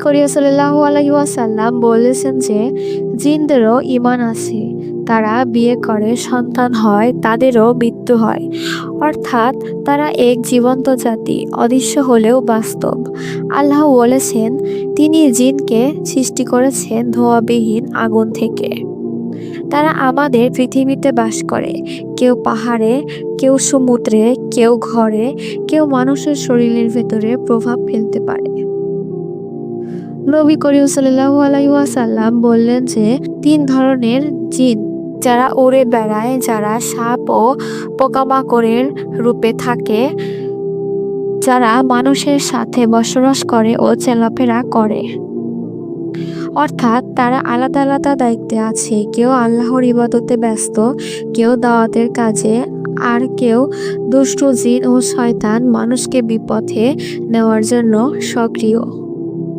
করিম সাল্লাল্লাহু আলাইহি ওয়াসাল্লাম বলেছেন যে জিনদেরও ঈমান আছে, তারা বিয়ে করে, সন্তান হয়, তাদেরও মৃত্যু হয়। অর্থাৎ তারা এক জীবন্ত জাতি, অদৃশ্য হলেও বাস্তব। আল্লাহ বলেছেন তিনি জিনকে সৃষ্টি করেছেন ধোঁয়াবিহীন আগুন থেকে। তারা আমাদের পৃথিবীতে বাস করে, কেউ পাহাড়ে, কেউ সমুদ্রে, কেউ ঘরে, কেউ মানুষের শরীরের ভেতরে প্রভাব ফেলতে পারে। নবী করিম সাল্লাল্লাহু আলাইহি ওয়াসাল্লাম বললেন যে 3 ধরনের জিন, যারা উড়ে বেড়ায়, যারা সাপ ও পোকামাকড়ের রূপে থাকে, যারা মানুষের সাথে বসবাস করে ও চলাফেরা করে। অর্থাৎ তারা আলাদা আলাদা দায়িত্বে আছে। কেউ আল্লাহর ইবাদতে ব্যস্ত, কেউ দাওয়াতের কাজে, আর কেউ দুষ্ট জিন ও শয়তান মানুষকে বিপথে নেওয়ার জন্য সক্রিয়।